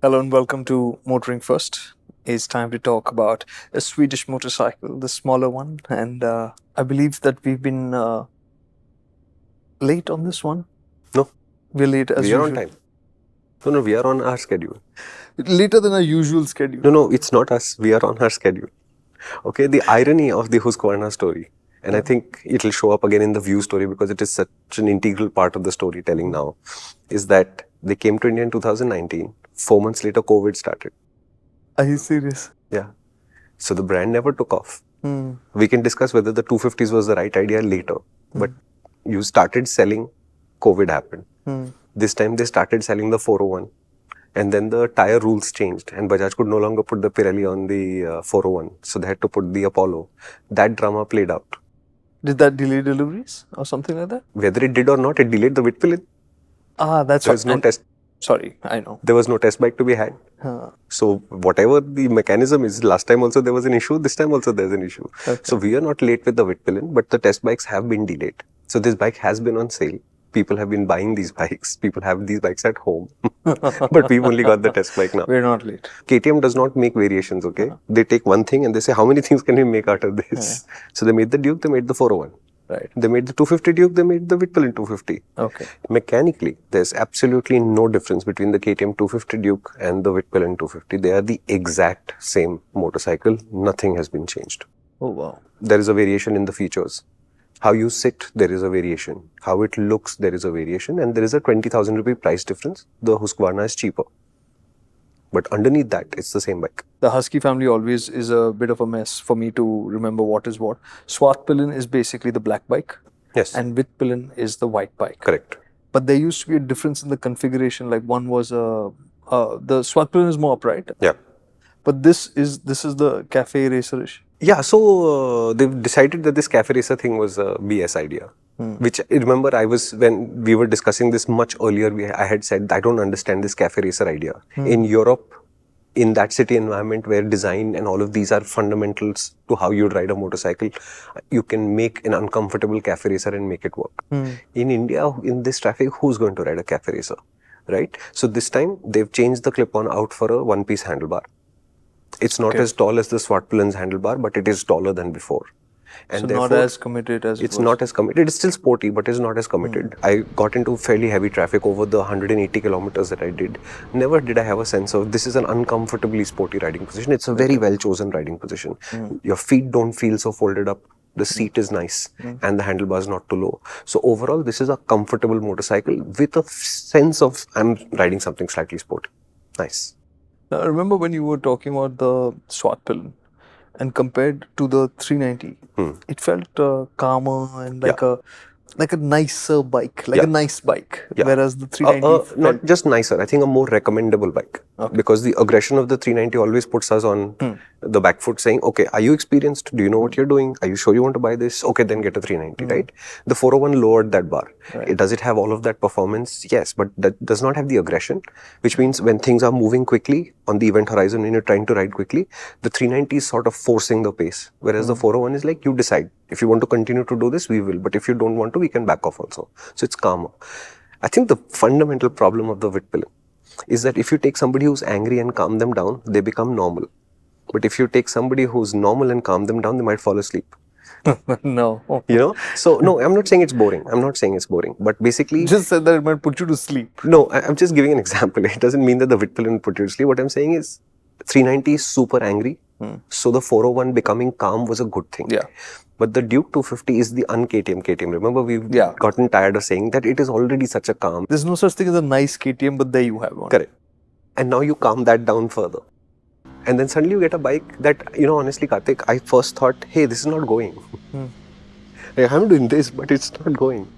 Hello and welcome to MotorInc First. It's time to talk about a Swedish motorcycle, the smaller one, and I believe that we've been late on this one. No, We're late as we are on usual. time. No, we are on our schedule. Later than our usual schedule. No, it's not us. We are on our schedule. Okay, the irony of the Husqvarna story, and I think it'll show up again in the View story because it is such an integral part of the storytelling now, is that they came to India in 2019. 4 months later, COVID started. Are you serious? Yeah. So the brand never took off. Hmm. We can discuss whether the 250s was the right idea later, but you started selling, COVID happened. This time they started selling the 401. And then the tire rules changed, and Bajaj could no longer put the Pirelli on the 401, so they had to put the Apollo. That drama played out. Did that delay deliveries or something like that? Whether it did or not, it delayed the Vitpilen. That's There right. was no And- test. Sorry, I know. There was no test bike to be had. So whatever the mechanism is, last time also there was an issue. This time also there's an issue. Okay. So we are not late with the Vitpilen, but the test bikes have been delayed. So this bike has been on sale. People have been buying these bikes. People have these bikes at home. But we've only got the test bike now. We're not late. KTM does not make variations, okay? They take one thing and they say, how many things can we make out of this? So they made the Duke, they made the 401. Right. They made the 250 Duke, they made the Vitpilen 250. Okay. Mechanically, there's absolutely no difference between the KTM 250 Duke and the Vitpilen 250. They are the exact same motorcycle. Nothing has been changed. Oh, wow. There is a variation in the features. How you sit, there is a variation. How it looks, there is a variation. And there is a 20,000 rupee price difference. The Husqvarna is cheaper. But underneath that, it's the same bike. The Husky family always is a bit of a mess for me to remember what is what. Svartpilen is basically the black bike. Yes. And Vitpilen is the white bike. Correct. But there used to be a difference in the configuration. Like one was the Svartpilen is more upright. Yeah. But this is the cafe racerish. Yeah, so they've decided that this cafe racer thing was a BS idea. Which I remember when we were discussing this much earlier, I had said, I don't understand this cafe racer idea. In Europe, in that city environment where design and all of these are fundamentals to how you'd ride a motorcycle, you can make an uncomfortable cafe racer and make it work. In India, in this traffic, who's going to ride a cafe racer, right? So this time, they've changed the clip-on out for a one-piece handlebar. It's not as tall as the Svartpilen's handlebar, but it is taller than before. And so not as committed as it's not as committed. It's still sporty, but it's not as committed. I got into fairly heavy traffic over the 180 kilometers that I did. Never did I have a sense of this is an uncomfortably sporty riding position. It's a very well chosen riding position. Your feet don't feel so folded up. The seat is nice and the handlebar is not too low. So overall, this is a comfortable motorcycle with a sense of I'm riding something slightly sporty. Nice. Now, I remember when you were talking about the Svartpilen and compared to the 390, it felt calmer and like a nicer bike, like a nice bike. Whereas the 390 not just nicer, I think a more recommendable bike. Because the aggression of the 390 always puts us on the back foot saying, okay, are you experienced? Do you know what you're doing? Are you sure you want to buy this? Okay, then get a 390, right? The 401 lowered that bar. Does it have all of that performance? Yes, but that does not have the aggression, which means when things are moving quickly on the event horizon, when you're trying to ride quickly, the 390 is sort of forcing the pace. Whereas the 401 is like, you decide. If you want to continue to do this, we will. But if you don't want to, we can back off also. So it's calmer. I think the fundamental problem of the Vitpilen is that if you take somebody who's angry and calm them down, they become normal. But if you take somebody who's normal and calm them down, they might fall asleep. No. You know? So, no, I'm not saying it's boring. I'm not saying it's boring. But basically... Just said that it might put you to sleep. No, I'm just giving an example. It doesn't mean that the Vitpilen will put you to sleep. What I'm saying is 390 is super angry. So the 401 becoming calm was a good thing. Yeah. But the Duke 250 is the un-KTM KTM. Remember, we've gotten tired of saying that it is already such a calm. There's no such thing as a nice KTM, but there you have one. Correct. And now you calm that down further. And then suddenly you get a bike that, honestly, Kartik, I first thought, hey, this is not going. I'm doing this, but it's not going.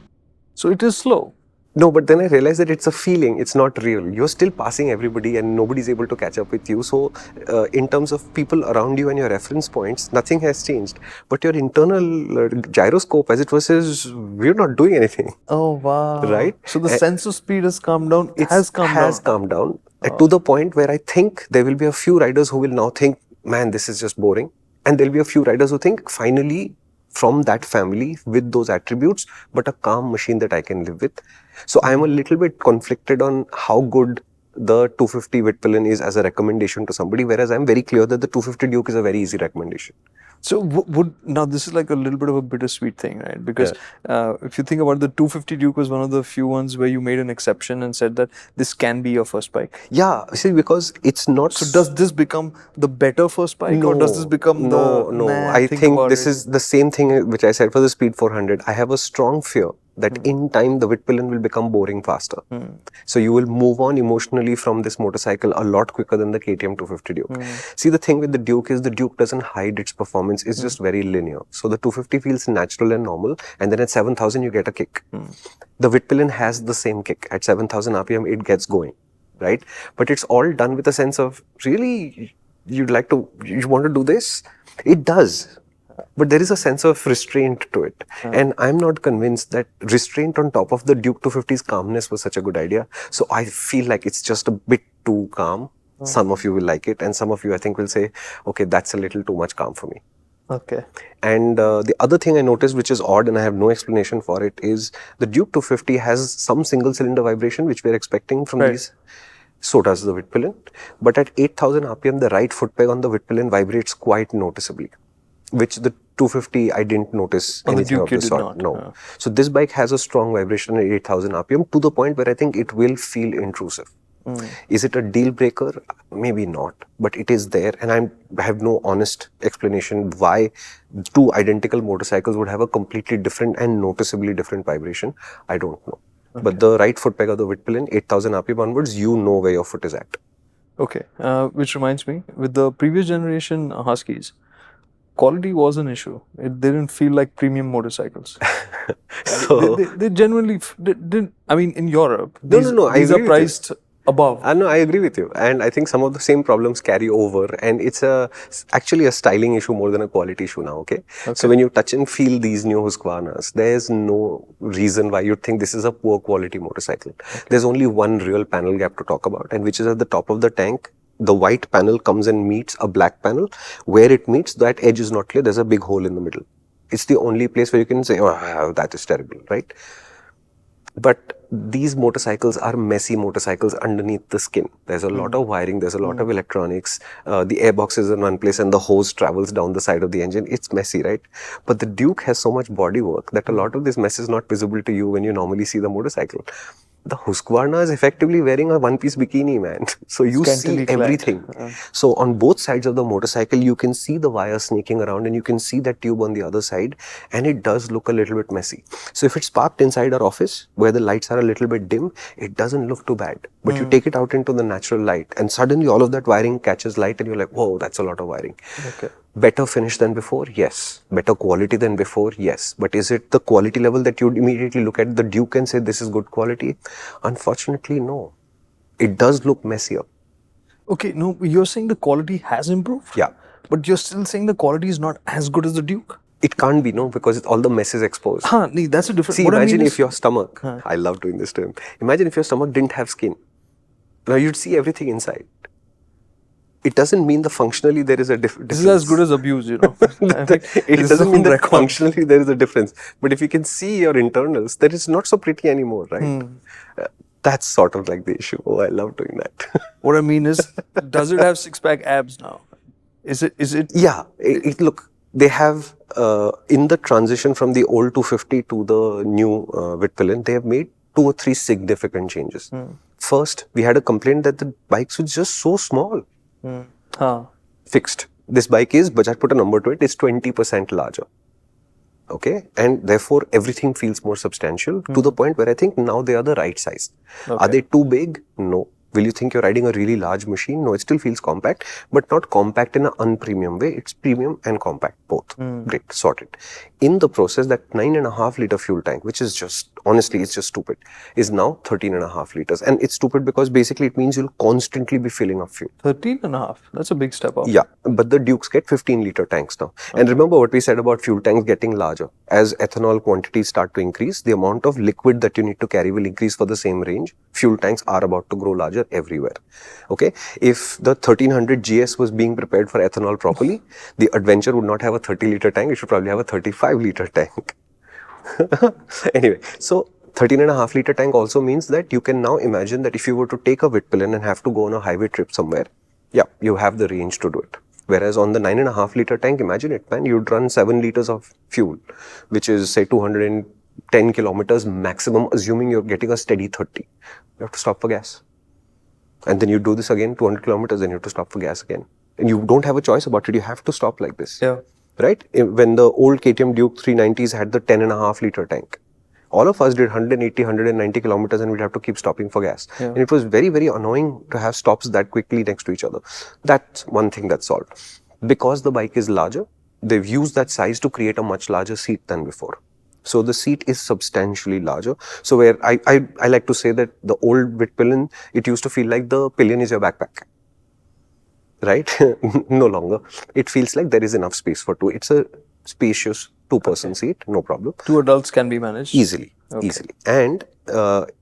So it is slow. No, but then I realized that it's a feeling, it's not real. You're still passing everybody and nobody's able to catch up with you. So in terms of people around you and your reference points, nothing has changed. But your internal gyroscope, as it was, says, we're not doing anything. Oh, wow. Right? So the sense of speed has calmed down. It has calmed down. To the point where I think there will be a few riders who will now think, man, this is just boring. And there'll be a few riders who think, finally, from that family with those attributes, but a calm machine that I can live with. So I'm a little bit conflicted on how good the 250 Vitpilen is as a recommendation to somebody, whereas I'm very clear that the 250 Duke is a very easy recommendation. So now this is like a little bit of a bittersweet thing, right? Because if you think about it, the 250 Duke was one of the few ones where you made an exception and said that this can be your first bike. Yeah, see, because it's not. So does this become the better first bike, or does this become no. I think this is the same thing which I said for the Speed 400. I have a strong fear that in time the Vitpilen will become boring faster. So you will move on emotionally from this motorcycle a lot quicker than the KTM 250 Duke. See, the thing with the Duke is the Duke doesn't hide its performance. It's just very linear. So the 250 feels natural and normal, and then at 7,000 you get a kick. The Vitpilen has the same kick. At 7,000 RPM it gets going, right? But it's all done with a sense of, really, you want to do this? It does. But there is a sense of restraint to it. And I'm not convinced that restraint on top of the Duke 250's calmness was such a good idea. So I feel like it's just a bit too calm. Some of you will like it, and some of you I think will say, okay, that's a little too much calm for me. Okay. And the other thing I noticed, which is odd and I have no explanation for it, is the Duke 250 has some single cylinder vibration which we're expecting from these. So does the Vitpilen. But at 8,000 RPM, the right foot peg on the Vitpilen vibrates quite noticeably, which the 250 I didn't notice anything of the sort. No. So this bike has a strong vibration at 8,000 RPM to the point where I think it will feel intrusive. Is it a deal breaker? Maybe not, but it is there, and I have no honest explanation why two identical motorcycles would have a completely different and noticeably different vibration. I don't know. But the right foot peg of the Vitpilen, 8,000 RPM onwards, you know where your foot is at. Okay, which reminds me, with the previous generation Huskies, quality was an issue. It didn't feel like premium motorcycles. So they genuinely didn't. I mean, in Europe, these I are priced above. No, I agree with you, and I think some of the same problems carry over, and it's actually a styling issue more than a quality issue now. Okay, so when you touch and feel these new Husqvarnas, there's no reason why you'd think this is a poor quality motorcycle. There's only one real panel gap to talk about, and which is at the top of the tank. The white panel comes and meets a black panel. Where it meets, that edge is not clear. There's a big hole in the middle. It's the only place where you can say, oh, that is terrible, right? But these motorcycles are messy motorcycles underneath the skin. There's a lot of wiring, there's a lot of electronics, the airbox is in one place and the hose travels down the side of the engine. It's messy, right? But the Duke has so much body work that a lot of this mess is not visible to you when you normally see the motorcycle. The Husqvarna is effectively wearing a one-piece bikini, man. So you see everything. So on both sides of the motorcycle, you can see the wire sneaking around and you can see that tube on the other side, and it does look a little bit messy. So if it's parked inside our office where the lights are a little bit dim, it doesn't look too bad. But you take it out into the natural light and suddenly all of that wiring catches light and you're like, whoa, that's a lot of wiring. Better finish than before? Yes. Better quality than before? Yes. But is it the quality level that you'd immediately look at the Duke and say this is good quality? Unfortunately, no. It does look messier. Okay, no, you're saying the quality has improved? Yeah. But you're still saying the quality is not as good as the Duke? It can't be, no, because all the mess is exposed. That's a different... See, imagine if your stomach... I love doing this to him. Imagine if your stomach didn't have skin. Now you'd see everything inside. It doesn't mean that functionally there is a difference. This is as good as abuse, you know. It doesn't mean that functionally there is a difference. But if you can see your internals, that is not so pretty anymore, right? That's sort of like the issue. Oh, I love doing that. What I mean is, does it have six-pack abs now? Is it? Yeah. Look, they have, in the transition from the old 250 to the new Vitpilen, they have made 2 or 3 significant changes. First, we had a complaint that the bikes were just so small. Fixed. This bike is, Bajaj put a number to it, it's 20% larger. Okay, and therefore everything feels more substantial to the point where I think now they are the right size. Are they too big? No. Will you think you're riding a really large machine? No, it still feels compact, but not compact in an unpremium way. It's premium and compact both. Great, sorted. In the process, that 9.5 liter fuel tank, which is just, honestly, it's just stupid, is now 13.5 liters. And it's stupid because basically it means you'll constantly be filling up fuel. 13.5? That's a big step up. Yeah, but the Dukes get 15 liter tanks now. And remember what we said about fuel tanks getting larger. As ethanol quantities start to increase, the amount of liquid that you need to carry will increase for the same range. Fuel tanks are about to grow larger everywhere. Okay, if the 1300 GS was being prepared for ethanol properly, the Adventure would not have a 30 liter tank, it should probably have a 35 liter tank. Anyway, so 13.5 liter tank also means that you can now imagine that if you were to take a Vitpilen and have to go on a highway trip somewhere, yeah, you have the range to do it. Whereas on the 9.5 liter tank, imagine it, man, you'd run 7 liters of fuel, which is say 210 kilometers maximum, assuming you're getting a steady 30. You have to stop for gas. And then you do this again, 200 kilometers, then you have to stop for gas again. And you don't have a choice about it. You have to stop like this. Yeah. Right? When the old KTM Duke 390s had the 10.5 liter tank, all of us did 180, 190 kilometers and we'd have to keep stopping for gas. Yeah. And it was very, very annoying to have stops that quickly next to each other. That's one thing that's solved. Because the bike is larger, they've used that size to create a much larger seat than before. So the seat is substantially larger. So where I like to say that the old Vitpilen, it used to feel like the pillion is your backpack. Right? No longer. It feels like there is enough space for two. It's a spacious two-person seat, no problem. 2 adults can be managed? Easily. And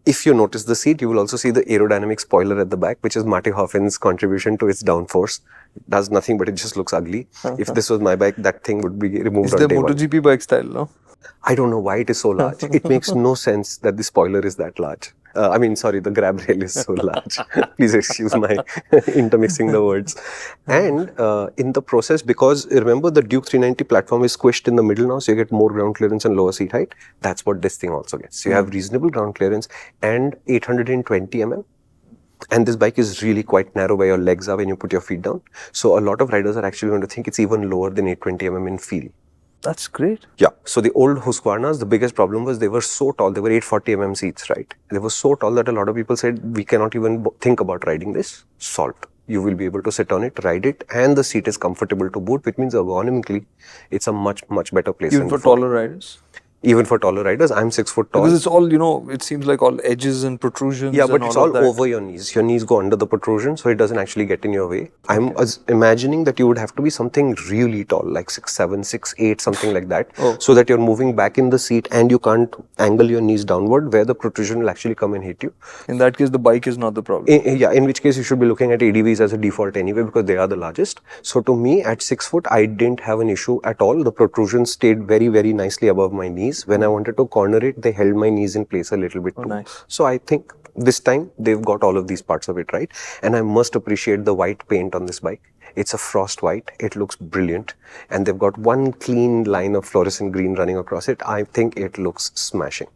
if you notice the seat, you will also see the aerodynamic spoiler at the back, which is Marty Hoffen's contribution to its downforce. It does nothing, but it just looks ugly. If this was my bike, that thing would be removed on day one. Is the MotoGP bike style, no? I don't know why it is so large. It makes no sense that the spoiler is that large. The grab rail is so large. Please excuse my intermixing the words. And in the process, because remember the Duke 390 platform is squished in the middle now, so you get more ground clearance and lower seat height. That's what this thing also gets. So you have reasonable ground clearance and 820 mm. And this bike is really quite narrow where your legs are when you put your feet down. So a lot of riders are actually going to think it's even lower than 820 mm in feel. That's great. Yeah. So the old Husqvarnas, the biggest problem was they were so tall. They were 840 mm seats, right? They were so tall that a lot of people said, we cannot even think about riding this. Solved. You will be able to sit on it, ride it, and the seat is comfortable to boot, which means ergonomically, it's a much, much better place. Even for taller riders? Even for taller riders, I'm 6 foot tall. Because it's all, it seems like all edges and protrusions. Yeah, but it's all over your knees. Your knees go under the protrusion, so it doesn't actually get in your way. I'm imagining that you would have to be something really tall, like 6'7", 6'8", something like that, so that you're moving back in the seat and you can't angle your knees downward where the protrusion will actually come and hit you. In that case, the bike is not the problem. In which case you should be looking at ADVs as a default anyway, because they are the largest. So to me, at 6 foot, I didn't have an issue at all. The protrusion stayed very, very nicely above my knees. When I wanted to corner it, they held my knees in place a little bit too. Nice. So I think this time they've got all of these parts of it right. And I must appreciate the white paint on this bike. It's a frost white. It looks brilliant. And they've got one clean line of fluorescent green running across it. I think it looks smashing.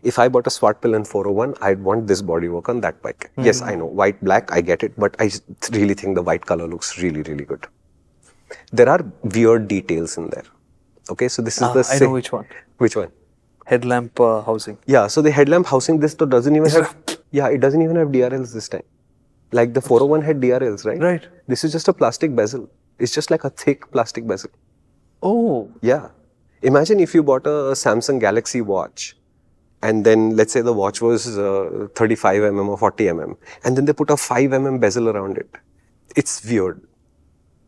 If I bought a Vitpilen 401, I'd want this bodywork on that bike. Yes, I know, white, black, I get it. But I really think the white color looks really, really good. There are weird details in there. Okay, so this is the... I know which one. Which one? Headlamp housing. Yeah, so the headlamp housing, this doesn't even have... Yeah, it doesn't even have DRLs this time. Like the 401 had DRLs, right? Right. This is just a plastic bezel. It's just like a thick plastic bezel. Oh. Yeah. Imagine if you bought a Samsung Galaxy watch and then let's say the watch was 35 mm or 40 mm and then they put a 5 mm bezel around it. It's weird.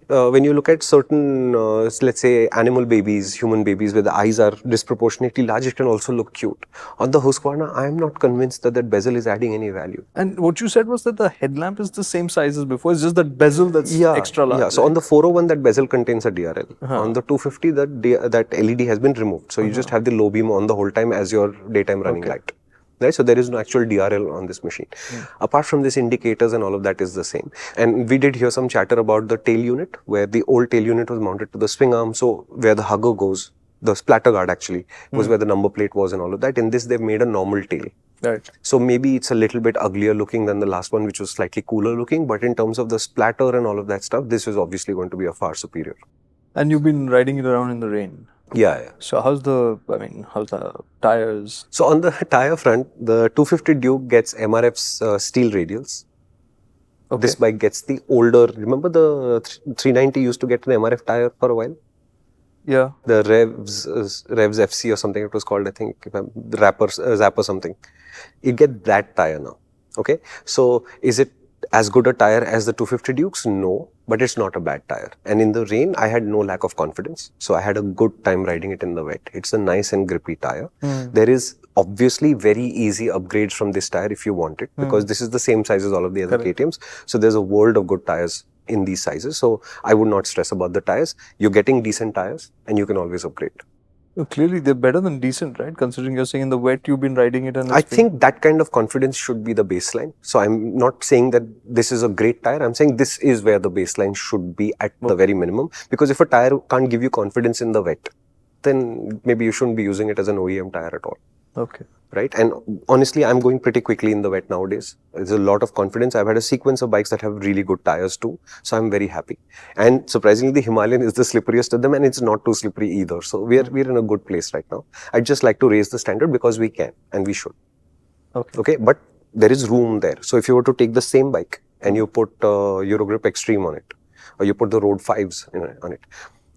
When you look at certain, let's say, animal babies, human babies, where the eyes are disproportionately large, it can also look cute. On the Husqvarna, I am not convinced that that bezel is adding any value. And what you said was that the headlamp is the same size as before. It's just that bezel that's extra large. Yeah, so on the 401, that bezel contains a DRL. On the 250, that LED has been removed. So you just have the low beam on the whole time as your daytime running light. Right? So there is no actual DRL on this machine. Apart from this, indicators and all of that is the same. And we did hear some chatter about the tail unit, where the old tail unit was mounted to the swing arm. So where the hugger goes, the splatter guard actually, was where the number plate was and all of that. In this, they've made a normal tail. Right. So maybe it's a little bit uglier looking than the last one, which was slightly cooler looking. But in terms of the splatter and all of that stuff, this is obviously going to be a far superior. And you've been riding it around in the rain. Yeah. So how's the tires? So on the tire front, the 250 Duke gets MRF's steel radials. Okay. This bike gets the older, remember the 390 used to get an MRF tire for a while? Yeah. The Revs FC or something it was called, I think, Zapper something. You get that tire now. Okay. So is it as good a tire as the 250 Dukes? No, but it's not a bad tire. And in the rain, I had no lack of confidence. So I had a good time riding it in the wet. It's a nice and grippy tire. There is obviously very easy upgrades from this tire if you want it, because this is the same size as all of the other KTMs. So there's a world of good tires in these sizes. So I would not stress about the tires. You're getting decent tires and you can always upgrade. Clearly, they're better than decent, right? Considering you're saying in the wet you've been riding it and I think that kind of confidence should be the baseline. So I'm not saying that this is a great tire. I'm saying this is where the baseline should be at the very minimum. Because if a tire can't give you confidence in the wet, then maybe you shouldn't be using it as an OEM tire at all. Okay. Right? And honestly, I'm going pretty quickly in the wet nowadays. There's a lot of confidence. I've had a sequence of bikes that have really good tires too. So I'm very happy. And surprisingly, the Himalayan is the slipperiest of them, and it's not too slippery either. So we're in a good place right now. I'd just like to raise the standard because we can and we should. Okay. But there is room there. So if you were to take the same bike and you put Eurogrip Extreme on it, or you put the Road 5s on it,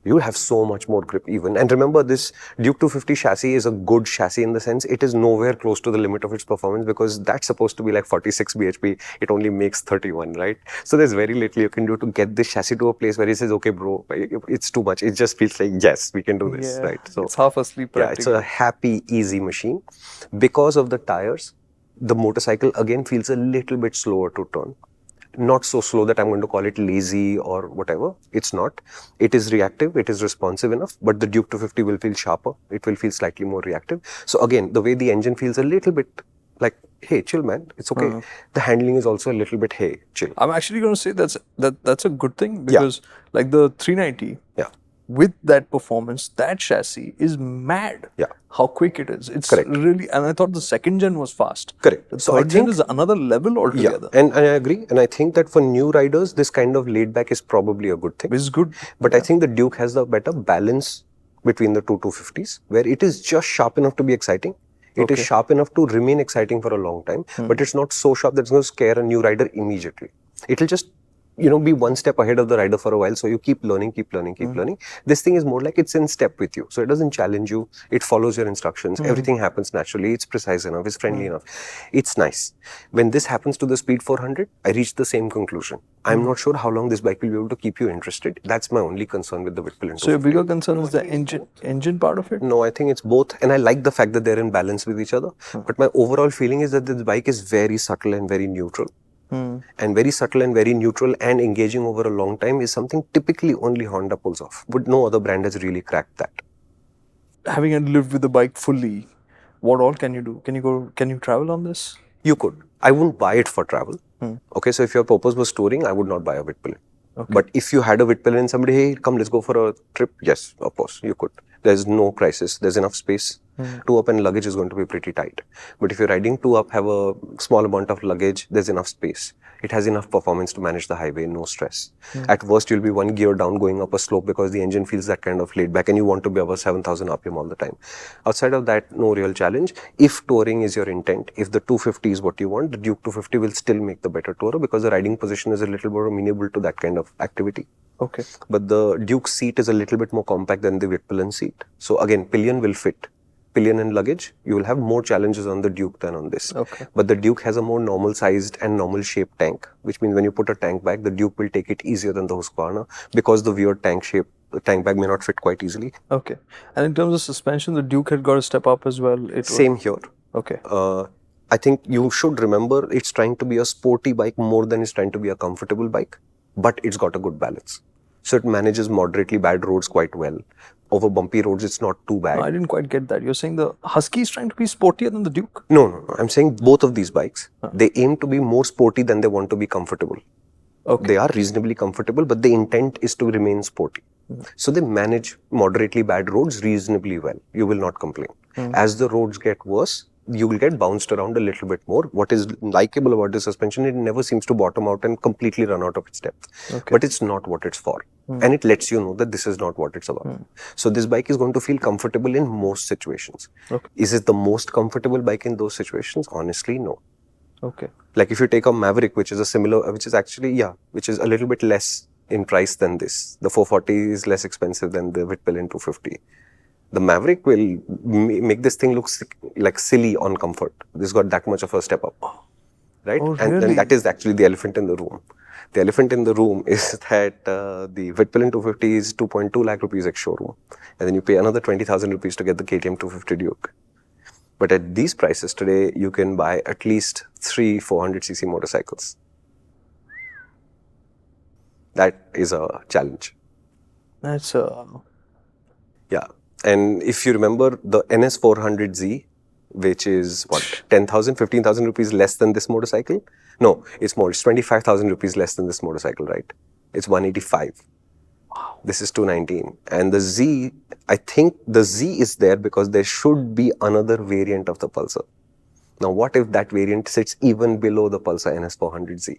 you have so much more grip even. And remember, this Duke 250 chassis is a good chassis in the sense it is nowhere close to the limit of its performance, because that's supposed to be like 46 bhp. It only makes 31, right? So there's very little you can do to get this chassis to a place where it says, okay, bro, it's too much. It just feels like, yes, we can do this, right? So it's half asleep. Yeah, it's a happy, easy machine. Because of the tires, the motorcycle again feels a little bit slower to turn. Not so slow that I'm going to call it lazy or whatever. It's not. It is reactive. It is responsive enough. But the Duke 250 will feel sharper. It will feel slightly more reactive. So again, the way the engine feels a little bit like, hey, chill, man. It's okay. The handling is also a little bit, hey, chill. I'm actually going to say that's a good thing, because like the 390. Yeah. With that performance, that chassis is mad. Yeah. How quick it is. It's Correct. really, and I thought the second gen was fast. Correct. The third gen is another level altogether. Yeah, and I agree. And I think that for new riders, this kind of laid back is probably a good thing. It's good. But I think the Duke has the better balance between the two 250s, where it is just sharp enough to be exciting. It is sharp enough to remain exciting for a long time, but it's not so sharp that it's going to scare a new rider immediately. It'll just, be one step ahead of the rider for a while. So you keep learning. This thing is more like it's in step with you. So it doesn't challenge you. It follows your instructions. Everything happens naturally. It's precise enough. It's friendly enough. It's nice. When this happens to the Speed 400, I reached the same conclusion. I'm not sure how long this bike will be able to keep you interested. That's my only concern with the Vitpilen. So your bigger concern is the engine part of it? No, I think it's both. And I like the fact that they're in balance with each other. But my overall feeling is that this bike is very subtle and very neutral. And very subtle and very neutral and engaging over a long time is something typically only Honda pulls off. But no other brand has really cracked that. Having lived with the bike fully, what all can you do? Can you travel on this? You could. I wouldn't buy it for travel. Okay, so if your purpose was touring, I would not buy a Vitpilen. But if you had a Vitpilen and somebody, hey, come, let's go for a trip. Yes, of course, you could. There's no crisis. There's enough space. 2-up and luggage is going to be pretty tight. But if you're riding 2-up, have a small amount of luggage, there's enough space. It has enough performance to manage the highway, no stress. At worst, you'll be one gear down going up a slope because the engine feels that kind of laid back and you want to be above 7,000 RPM all the time. Outside of that, no real challenge. If touring is your intent, if the 250 is what you want, the Duke 250 will still make the better tourer because the riding position is a little more amenable to that kind of activity. Okay. But the Duke seat is a little bit more compact than the Vitpilen seat. So again, pillion will fit. Pillion and luggage, you will have more challenges on the Duke than on this. Okay. But the Duke has a more normal sized and normal shaped tank, which means when you put a tank bag, the Duke will take it easier than the Husqvarna because the weird tank shape, the tank bag may not fit quite easily. Okay. And in terms of suspension, the Duke had got to step up as well. Same here. Okay. I think you should remember it's trying to be a sporty bike more than it's trying to be a comfortable bike, but it's got a good balance. So it manages moderately bad roads quite well. Over bumpy roads, it's not too bad. No, I didn't quite get that. You're saying the Husky is trying to be sportier than the Duke? No. I'm saying both of these bikes, they aim to be more sporty than they want to be comfortable. Okay. They are reasonably comfortable, but the intent is to remain sporty. So they manage moderately bad roads reasonably well. You will not complain. As the roads get worse, you will get bounced around a little bit more. What is likable about the suspension, it never seems to bottom out and completely run out of its depth. Okay. But it's not what it's for. And it lets you know that this is not what it's about. So this bike is going to feel comfortable in most situations. Okay. Is it the most comfortable bike in those situations? Honestly, no. Okay. Like if you take a Maverick, which is a similar, which is actually, which is a little bit less in price than this. The 440 is less expensive than the Vitpilen 250. The Maverick will make this thing look like silly on comfort. This got that much of a step up, right? Oh, really? And that is actually the elephant in the room. The elephant in the room is that the Vitpilen 250 is 2.2 lakh rupees ex-showroom. And then you pay another 20,000 rupees to get the KTM 250 Duke. But at these prices today, you can buy at least 3 400cc motorcycles. That is a challenge. That's Yeah. And if you remember the NS400Z, which is what, 10,000, 15,000 rupees less than this motorcycle? No, it's more. It's 25,000 rupees less than this motorcycle, right? It's 185. Wow. This is 219. And the Z, I think the Z is there because there should be another variant of the Pulsar. Now, what if that variant sits even below the Pulsar NS400Z?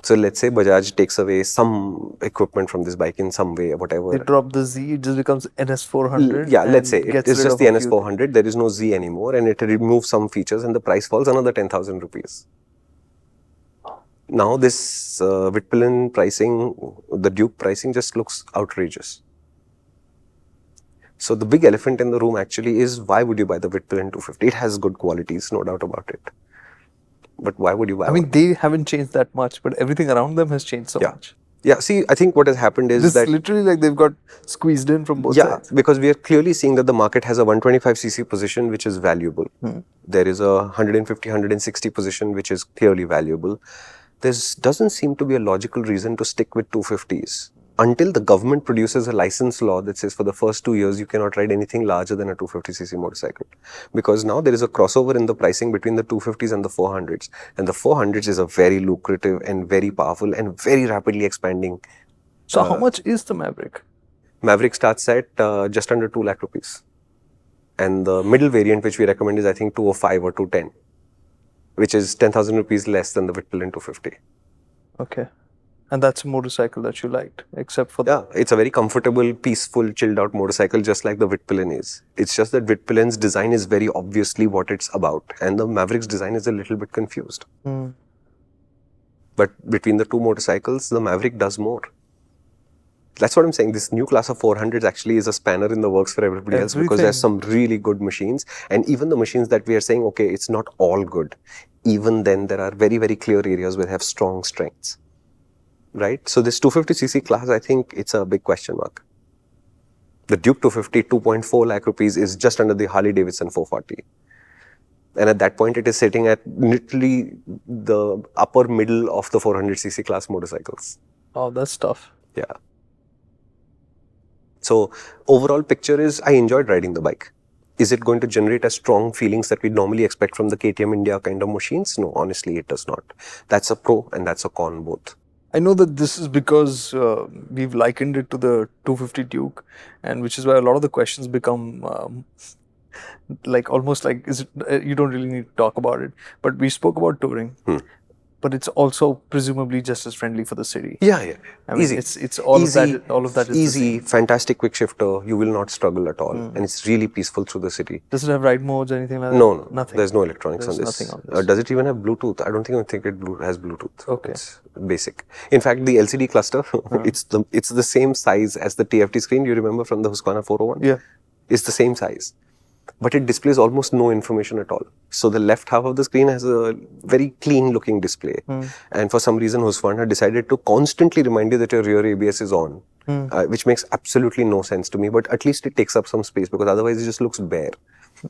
So let's say Bajaj takes away some equipment from this bike in some way, whatever. They drop the Z, it just becomes NS400. Yeah, let's say gets it's rid just of the a few NS400. There is no Z anymore, and it removes some features, and the price falls another 10,000 rupees. Now this Vitpilen pricing, the Duke pricing just looks outrageous. So the big elephant in the room actually is, why would you buy the Vitpilen 250? It has good qualities, no doubt about it. But why would you buy I mean, one? they haven't changed that much, but everything around them has changed so much. Yeah, see, I think what has happened is This that literally like they've got squeezed in from both sides. because we are clearly seeing that the market has a 125cc position which is valuable. There is a 150, 160 position which is clearly valuable. There doesn't seem to be a logical reason to stick with 250s. Until the government produces a license law that says for the first 2 years you cannot ride anything larger than a 250cc motorcycle. Because now there is a crossover in the pricing between the 250s and the 400s. And the 400s is a very lucrative and very powerful and very rapidly expanding. So how much is the Maverick? Maverick starts at just under 2 lakh rupees. And the middle variant which we recommend is I think 205 or 210. Which is 10,000 rupees less than the Vitpilen 250. Okay. And that's a motorcycle that you liked, except for... Yeah, it's a very comfortable, peaceful, chilled out motorcycle, just like the Vitpilen is. It's just that Vitpilen's design is very obviously what it's about. And the Maverick's design is a little bit confused. But between the two motorcycles, the Maverick does more. That's what I'm saying. This new class of 400s actually is a spanner in the works for everybody else, because there's some really good machines. And even the machines that we are saying, okay, it's not all good. Even then, there are very, very clear areas where they have strong strengths. Right? So this 250cc class, I think it's a big question mark. The Duke 250, 2.4 lakh rupees is just under the Harley Davidson 440. And at that point, it is sitting at literally the upper middle of the 400cc class motorcycles. Oh, that's tough. Yeah. So overall picture is, I enjoyed riding the bike. Is it going to generate as strong feelings that we normally expect from the KTM India kind of machines? No, honestly, it does not. That's a pro and that's a con both. I know that this is because we've likened it to the 250 Duke, and which is why a lot of the questions become like almost like, is it, you don't really need to talk about it. But we spoke about touring. But it's also presumably just as friendly for the city. Yeah. I mean, easy. It's all easy, of that is easy, fantastic quick shifter. You will not struggle at all, and it's really peaceful through the city. Does it have ride modes or anything like that? No, nothing. There's no electronics on this. Nothing on this. Does it even have Bluetooth? I don't think it has Bluetooth. Okay. It's basic. In fact, the LCD cluster, it's the same size as the TFT screen. You remember from the Husqvarna 401? Yeah. It's the same size. But it displays almost no information at all. So the left half of the screen has a very clean looking display. And for some reason, Husqvarna decided to constantly remind you that your rear ABS is on, which makes absolutely no sense to me. But at least it takes up some space, because otherwise it just looks bare.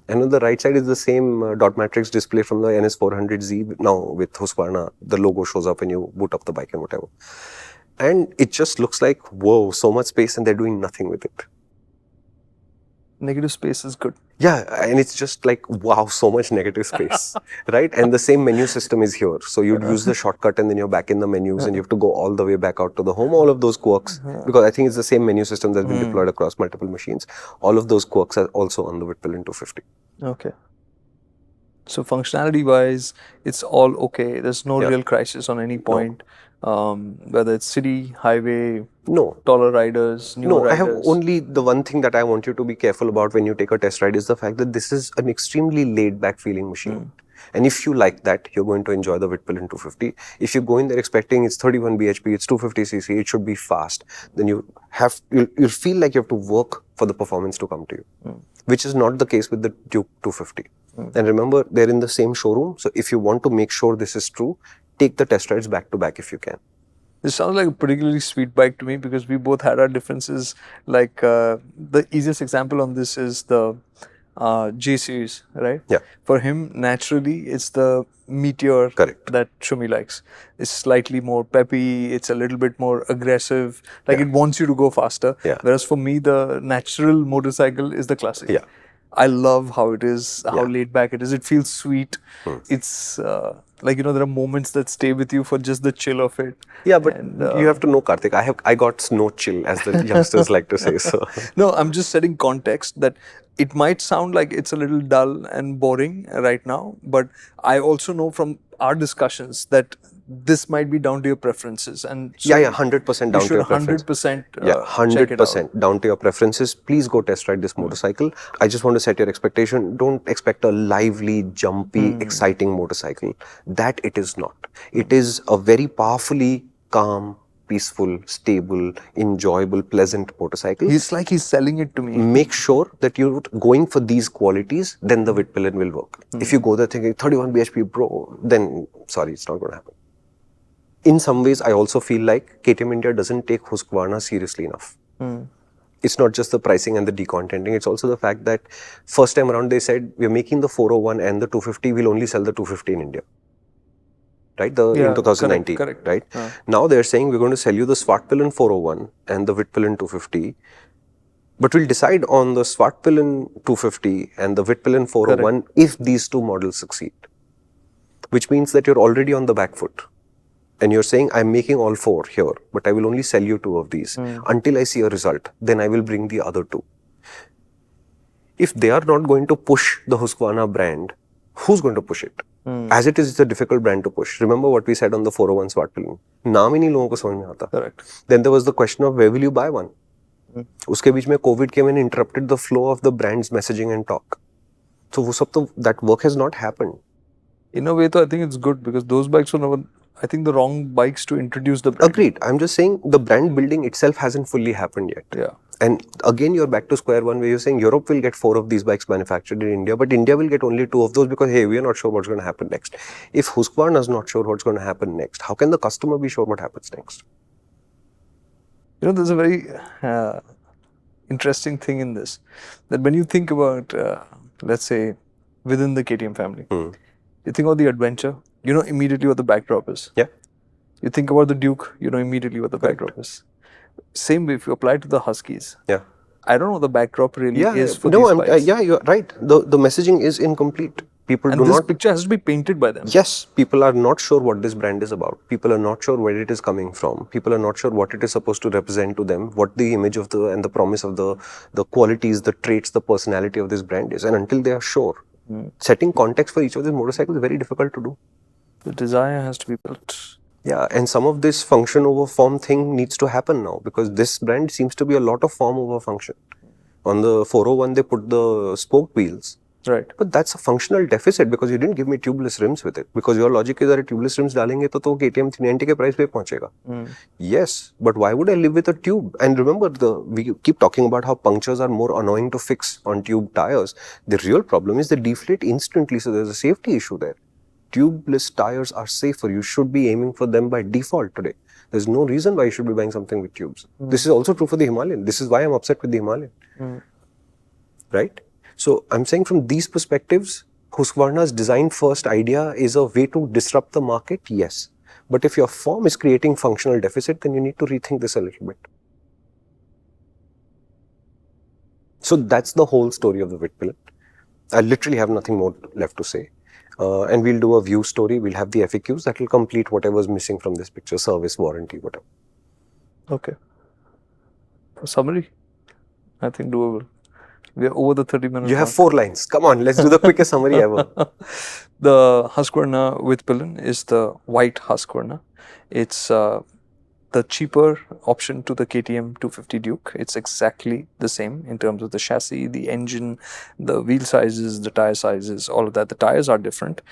And on the right side is the same dot matrix display from the NS400Z. Now with Husqvarna, the logo shows up when you boot up the bike and whatever. And it just looks like, whoa, so much space, and they're doing nothing with it. Negative space is good. Yeah, and it's just like, wow, so much negative space, right? And the same menu system is here. So you'd use the shortcut and then you're back in the menus and you have to go all the way back out to the home. All of those quirks, because I think it's the same menu system that's been deployed across multiple machines. All of those quirks are also on the Vitpilen 250. Okay. So functionality wise, it's all okay. There's no real crisis on any point. Whether it's city, highway, taller riders, newer riders. I have only the one thing that I want you to be careful about when you take a test ride is the fact that this is an extremely laid back feeling machine. And if you like that, you're going to enjoy the Vitpilen 250. If you go in there expecting it's 31 bhp, it's 250cc, it should be fast, then you'll feel like you have to work for the performance to come to you, which is not the case with the Duke 250. And remember, they're in the same showroom. So if you want to make sure this is true, take the test rides back to back if you can. This sounds like a particularly sweet bike to me, because we both had our differences. Like the easiest example on this is the J series, right? Yeah. For him, naturally, it's the Meteor Correct. that Shumi likes. It's slightly more peppy. It's a little bit more aggressive. Like it wants you to go faster. Yeah. Whereas for me, the natural motorcycle is the classic. Yeah. I love how it is, how Yeah. laid back it is. It feels sweet. It's like, there are moments that stay with you for just the chill of it. Yeah, but And, you have to know, Karthik, I got no chill, as the youngsters like to say. So No, I'm just setting context that it might sound like it's a little dull and boring right now, but I also know from our discussions that this might be down to your preferences, and so yeah, 100% you down to should your preference. 100% Yeah, check it out. 100% down to your preferences. Please go test ride this motorcycle. I just want to set your expectation. Don't expect a lively, jumpy, exciting motorcycle. That it is not. It is a very powerfully calm, peaceful, stable, enjoyable, pleasant motorcycle. He's like he's selling it to me. Make sure that you're going for these qualities, then the Vitpilen will work. If you go there thinking 31 bhp bro, then sorry, it's not going to happen. In some ways, I also feel like KTM India doesn't take Husqvarna seriously enough. It's not just the pricing and the decontenting, it's also the fact that first time around they said, we're making the 401 and the 250, we'll only sell the 250 in India. Right? In 2019. correct. Right? Now they're saying, we're going to sell you the Svartpilen 401 and the Vitpilen 250. But we'll decide on the Svartpilen 250 and the Vitpilen 401 if these two models succeed. Which means that you're already on the back foot. And you're saying, I'm making all four here, but I will only sell you two of these. Until I see a result, then I will bring the other two. If they are not going to push the Husqvarna brand, who's going to push it? As it is, it's a difficult brand to push. Remember what we said on the 401 Svartpilen. Naam hi nahi logon ko samajh mein aata. Correct. Then there was the question of where will you buy one? Uske beech mein COVID came and interrupted the flow of the brand's messaging and talk. So that work has not happened. In a way, though, I think it's good because those bikes were never, I think, the wrong bikes to introduce the brand. Agreed. I'm just saying the brand building itself hasn't fully happened yet. Yeah. And again, you're back to square one where you're saying Europe will get 4 of these bikes manufactured in India, but India will get only 2 of those because, hey, we are not sure what's going to happen next. If Husqvarna is not sure what's going to happen next, how can the customer be sure what happens next? There's a very interesting thing in this, that when you think about, let's say, within the KTM family, you think about the adventure, you know immediately what the backdrop is. Yeah. You think about the Duke, you know immediately what the backdrop is. Same way, if you apply to the Huskies, Yeah. I don't know what the backdrop really is for no, these bikes. yeah, you're right. The messaging is incomplete. People And do this not. picture has to be painted by them. Yes, people are not sure what this brand is about. People are not sure where it is coming from. People are not sure what it is supposed to represent to them, what the image of and the promise of the qualities, the traits, the personality of this brand is. And until they are sure, setting context for each of these motorcycles is very difficult to do. The desire has to be built. Yeah, and some of this function over form thing needs to happen now because this brand seems to be a lot of form over function. On the 401, they put the spoke wheels. Right. But that's a functional deficit because you didn't give me tubeless rims with it. Because your logic is that tubeless rims डालेंगे तो KTM 390 के price पे पहुंचेगा. Yes, but why would I live with a tube? And remember, we keep talking about how punctures are more annoying to fix on tube tires. The real problem is they deflate instantly, so there's a safety issue there. Tubeless tires are safer. You should be aiming for them by default today. There's no reason why you should be buying something with tubes. This is also true for the Himalayan. This is why I'm upset with the Himalayan. Right? So I'm saying from these perspectives, Husqvarna's design first idea is a way to disrupt the market, yes. But if your form is creating functional deficit, then you need to rethink this a little bit. So that's the whole story of the Vitpilen. I literally have nothing more left to say. And we'll do a view story. We'll have the FAQs that will complete whatever's missing from this picture, service, warranty, whatever. Okay. For summary, I think doable. We are over the 30 minutes. You have 4 lines. Come on, let's do the quickest summary ever. The Husqvarna Vitpilen is the white Husqvarna. It's the cheaper option to the KTM 250 Duke. It's exactly the same in terms of the chassis, the engine, the wheel sizes, the tire sizes, all of that. The tires are different.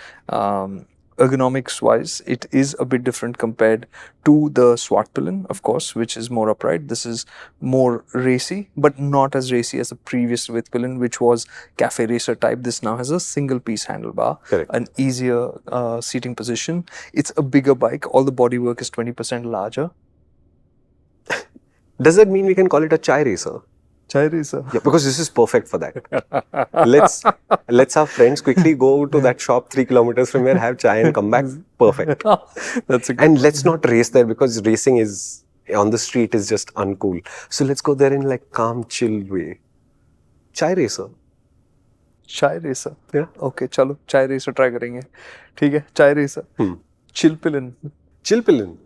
Ergonomics wise, it is a bit different compared to the Svartpilen, of course, which is more upright. This is more racy, but not as racy as the previous Vitpilen, which was cafe racer type. This now has a single piece handlebar, an easier seating position. It's a bigger bike. All the bodywork is 20% larger. Does that mean we can call it a chai racer? Chai racer. Yeah, because this is perfect for that. Let's our friends quickly go to that shop 3 kilometers from here, have chai and come back. Perfect. That's a good And one. let's not race there because racing is on the street is just uncool. So let's go there in like calm, chill way. Chai racer. Chai racer. Yeah. Okay, चलो chai racer try करेंगे. ठीक है, chai racer. Chill Pillen. Chill Pillen.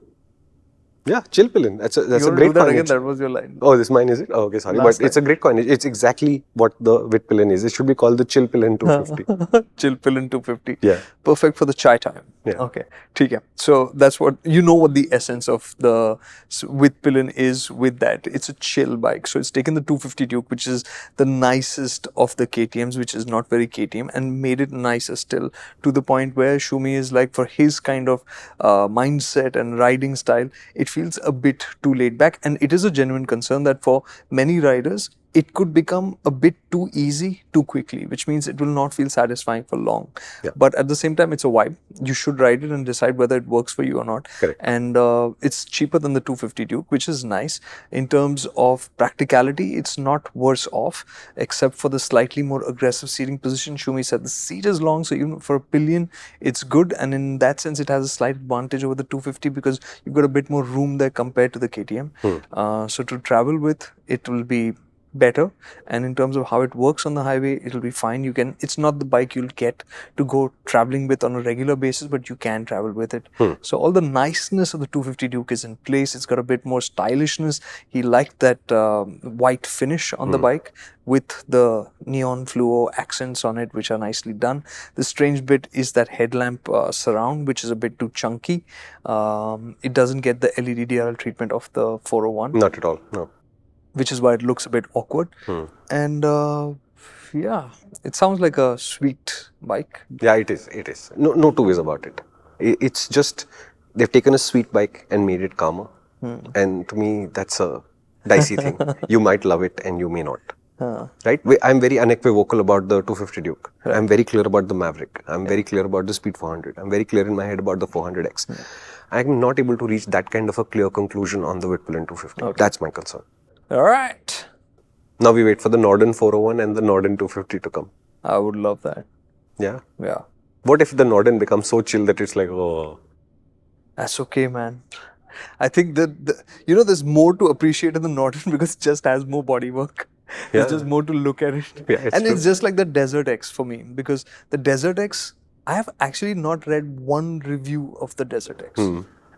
Yeah, Chill Pillen. That's a You want to great do that again? coinage. That was your line. Oh, this mine is it? Oh, okay, sorry. Last But it's a great coinage. It's exactly what the Vitpilen is. It should be called the Chill Pillen 250. Chill Pillen 250. Yeah. Perfect for the chai time. Yeah. Okay. ठीक है. So that's what you know what the essence of the Vitpilen is with that. It's a chill bike. So it's taken the 250 Duke, which is the nicest of the KTMs, which is not very KTM, and made it nicer still to the point where Shumi is like, for his kind of mindset and riding style, it feels a bit too laid back, and it is a genuine concern that for many riders it could become a bit too easy too quickly, which means it will not feel satisfying for long. Yeah. But at the same time, it's a vibe. You should ride it and decide whether it works for you or not. Correct. And it's cheaper than the 250 Duke, which is nice. In terms of practicality, it's not worse off, except for the slightly more aggressive seating position. Shumi said the seat is long, so even for a pillion, it's good. And in that sense, it has a slight advantage over the 250 because you've got a bit more room there compared to the KTM. So to travel with, it will be better, and in terms of how it works on the highway, it'll be fine. You can, it's not the bike you'll get to go traveling with on a regular basis, but you can travel with it. So all the niceness of the 250 Duke is in place. It's got a bit more stylishness. He liked that white finish on the bike with the neon fluo accents on it, which are nicely done. The strange bit is that headlamp surround, which is a bit too chunky. It doesn't get the LED DRL treatment of the 401. Not at all, no. Which is why it looks a bit awkward. And yeah, it sounds like a sweet bike. Yeah, it is. It is. No two ways about it. It's just they've taken a sweet bike and made it calmer. And to me, that's a dicey thing. You might love it and you may not. Right? I'm very unequivocal about the 250 Duke. Right. I'm very clear about the Maverick. I'm very clear about the Speed 400. I'm very clear in my head about the 400X. I'm not able to reach that kind of a clear conclusion on the Vitpilen 250. Okay. That's my concern. All right. Now we wait for the Norden 401 and the Norden 250 to come. I would love that. Yeah? Yeah. What if the Norden becomes so chill that it's like, oh... That's okay, man. I think that, you know, there's more to appreciate in the Norden because it just has more bodywork. Yeah. There's just more to look at it. Yeah, and true. It's just like the Desert X for me, because the Desert X, I have actually not read one review of the Desert X.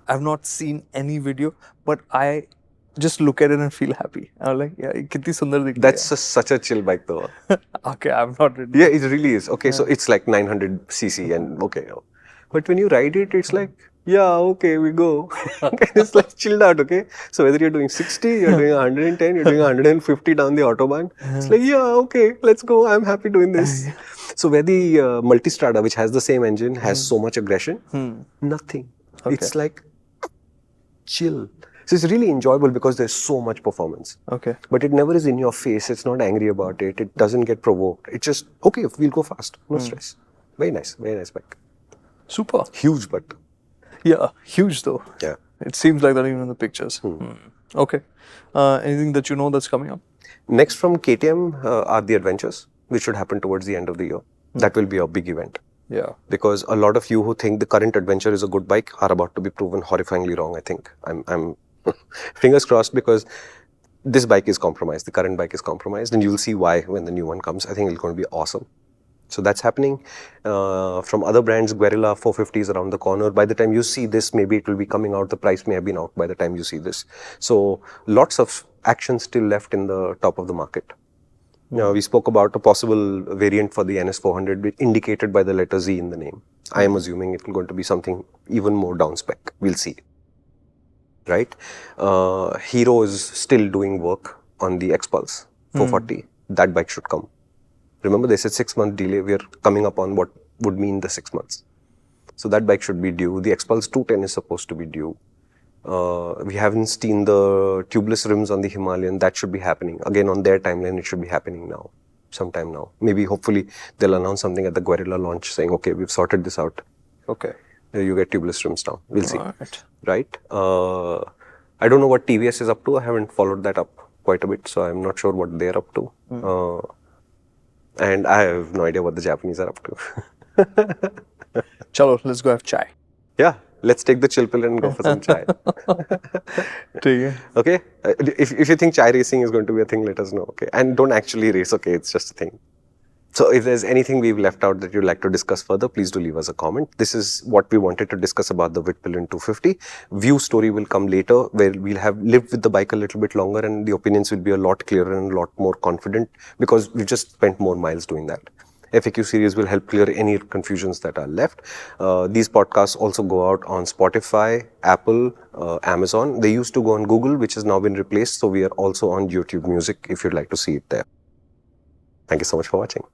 I've not seen any video, but I just look at it and feel happy. I'm like, yeah, kitni sundar dikhti hai. That's such a chill bike though. Okay, I've not read it. Yeah, it really is. Okay, so it's like 900cc and okay. But when you ride it, it's like, yeah, okay, we go. It's like chilled out, okay? So whether you're doing 60, you're doing 110, you're doing 150 down the Autobahn, it's like, yeah, okay, let's go. I'm happy doing this. So where the Multistrada, which has the same engine, has so much aggression, nothing. Okay. It's like chill. So it's really enjoyable because there's so much performance. Okay. But it never is in your face. It's not angry about it. It doesn't get provoked. It's just, okay, we'll go fast. No stress. Very nice bike. Super. Huge, but... Yeah, huge though. Yeah. It seems like that even in the pictures. Okay. Anything that you know that's coming up? Next from KTM are the Adventures, which should happen towards the end of the year. That will be a big event. Yeah. Because a lot of you who think the current Adventure is a good bike are about to be proven horrifyingly wrong, I think. I'm fingers crossed, because this bike is compromised. The current bike is compromised, and you'll see why when the new one comes. I think it's going to be awesome. So that's happening. From other brands, Guerrilla 450 is around the corner. By the time you see this, maybe it will be coming out. The price may have been out by the time you see this. So lots of action still left in the top of the market. Now, we spoke about a possible variant for the NS400 indicated by the letter Z in the name. I am assuming it will going to be something even more down spec. We'll see. Right? Hero is still doing work on the X-Pulse 440. That bike should come. Remember, they said 6-month delay. We are coming up on what would mean the 6 months. So that bike should be due. The X-Pulse 210 is supposed to be due. We haven't seen the tubeless rims on the Himalayan. That should be happening. Again, on their timeline, it should be happening now. Sometime now. Maybe, hopefully, they'll announce something at the Guerrilla launch saying, okay, we've sorted this out. Okay. You get tubeless rims now. We'll see. Right? I don't know what TVS is up to. I haven't followed that up quite a bit, so I'm not sure what they're up to. And I have no idea what the Japanese are up to. Chalo, let's go have chai. Yeah, let's take the chill pill and go for some chai. Okay? If you think chai racing is going to be a thing, let us know. Okay? And don't actually race, okay? It's just a thing. So if there's anything we've left out that you'd like to discuss further, please do leave us a comment. This is what we wanted to discuss about the Vitpilen 250. View story will come later, where we'll have lived with the bike a little bit longer and the opinions will be a lot clearer and a lot more confident because we've just spent more miles doing that. FAQ series will help clear any confusions that are left. These podcasts also go out on Spotify, Apple, Amazon. They used to go on Google, which has now been replaced. So we are also on YouTube Music if you'd like to see it there. Thank you so much for watching.